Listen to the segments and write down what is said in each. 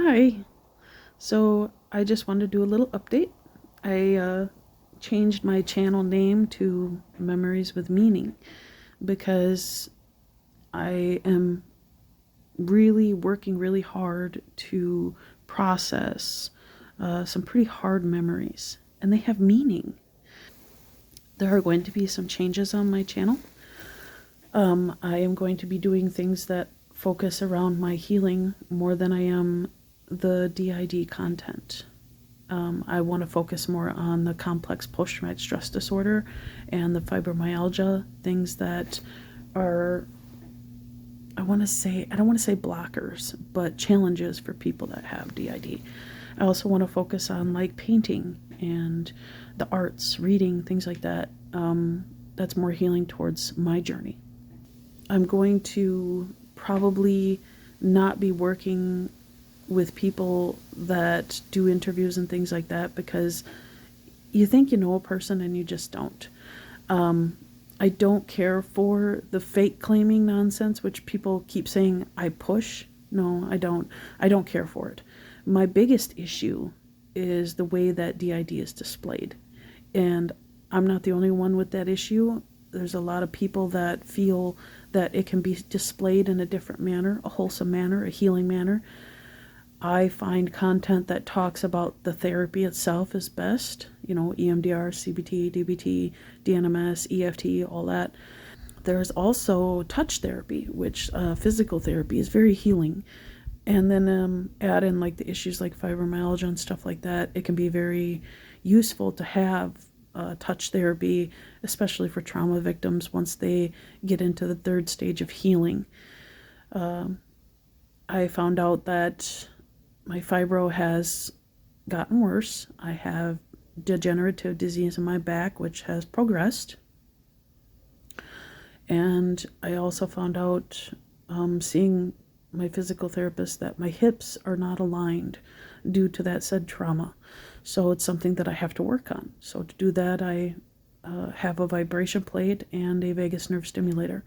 Hi. So I just wanted to do a little update. I changed my channel name to Memories with Meaning because I am really working really hard to process some pretty hard memories, and they have meaning. There are going to be some changes on my channel. I am going to be doing things that focus around my healing more than I am the DID content. I want to focus more on the complex post-traumatic stress disorder and the fibromyalgia, things that are, I don't want to say blockers, but challenges for people that have DID. I also want to focus on like painting and the arts, reading, things like that. That's more healing towards my journey. I'm going to probably not be working with people that do interviews and things like that because you think you know a person and you just don't. I don't care for the fake claiming nonsense, which people keep saying I push. No, I don't. I don't care for it. My biggest issue is the way that DID is displayed. And I'm not the only one with that issue. There's a lot of people that feel that it can be displayed in a different manner, a wholesome manner, a healing manner. I find content that talks about the therapy itself is best, EMDR, CBT, DBT, DNMS, EFT, all that. There's also touch therapy, which physical therapy is very healing. And then add in like the issues like fibromyalgia and stuff like that. It can be very useful to have touch therapy, especially for trauma victims once they get into the third stage of healing. I found out that my fibro has gotten worse. I have degenerative disease in my back, which has progressed. And I also found out, seeing my physical therapist, that my hips are not aligned due to that said trauma. So it's something that I have to work on. So to do that, I have a vibration plate and a vagus nerve stimulator.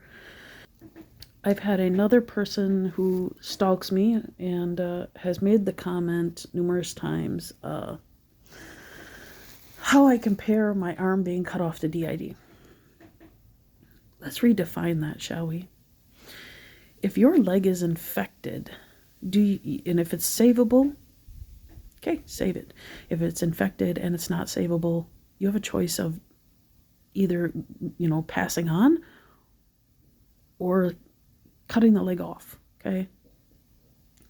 I've had another person who stalks me and has made the comment numerous times how I compare my arm being cut off to DID. Let's redefine that, shall we? If your leg is infected, and if it's savable, okay, save it. If it's infected and it's not savable, you have a choice of either, passing on or cutting the leg off, okay?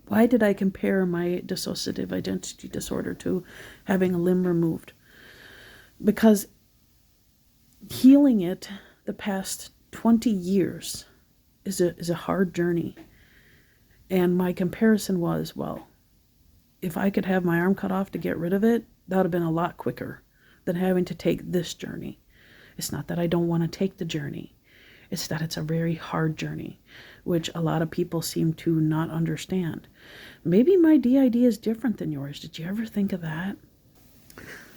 Why did I compare my dissociative identity disorder to having a limb removed? Because healing it the past 20 years is a hard journey. And my comparison was, well, if I could have my arm cut off to get rid of it, that would have been a lot quicker than having to take this journey. It's not that I don't want to take the journey. It's that it's a very hard journey, which a lot of people seem to not understand. Maybe my DID is different than yours. Did you ever think of that?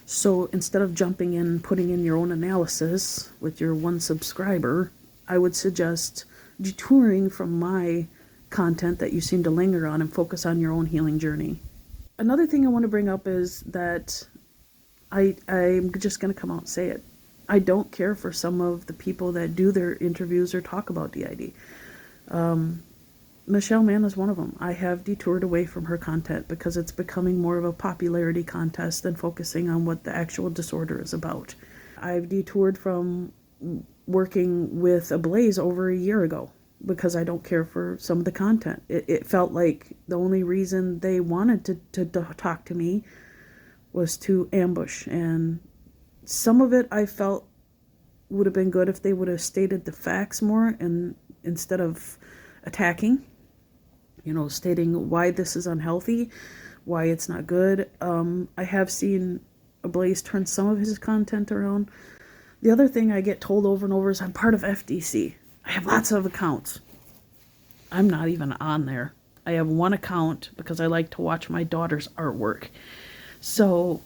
So instead of jumping in, putting in your own analysis with your one subscriber, I would suggest detouring from my content that you seem to linger on and focus on your own healing journey. Another thing I want to bring up is that I'm just going to come out and say it. I don't care for some of the people that do their interviews or talk about DID. Michelle Mann is one of them. I have detoured away from her content because it's becoming more of a popularity contest than focusing on what the actual disorder is about. I've detoured from working with Ablaze over a year ago because I don't care for some of the content. It felt like the only reason they wanted to talk to me was to ambush, and some of it I felt would have been good if they would have stated the facts more and instead of attacking, stating why this is unhealthy, why it's not good. I have seen Ablaze turn some of his content around. The other thing I get told over and over is I'm part of FDC. I have lots of accounts. I'm not even on there. I have one account because I like to watch my daughter's artwork. So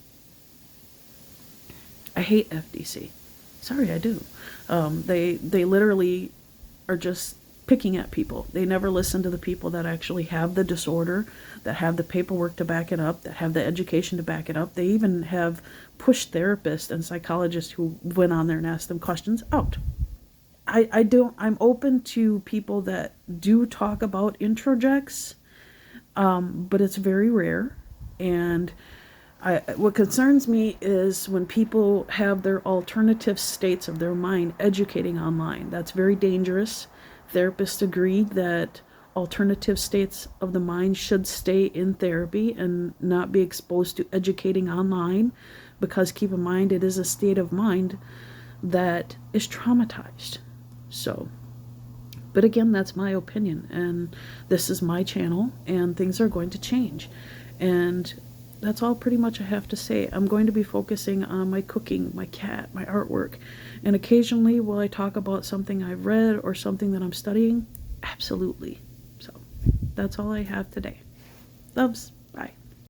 I hate FDC. Sorry, I do. They literally are just picking at people. They never listen to the people that actually have the disorder, that have the paperwork to back it up, that have the education to back it up. They even have pushed therapists and psychologists who went on there and asked them questions out. I'm open to people that do talk about introjects, but it's very rare. And what concerns me is when people have their alternative states of their mind educating online. That's very dangerous. Therapists agreed that alternative states of the mind should stay in therapy and not be exposed to educating online, because keep in mind, it is a state of mind that is traumatized. So, but again, that's my opinion, and this is my channel, and things are going to change. And that's all pretty much I have to say. I'm going to be focusing on my cooking, my cat, my artwork, and occasionally will I talk about something I've read or something that I'm studying? Absolutely. So that's all I have today. Loves. Bye.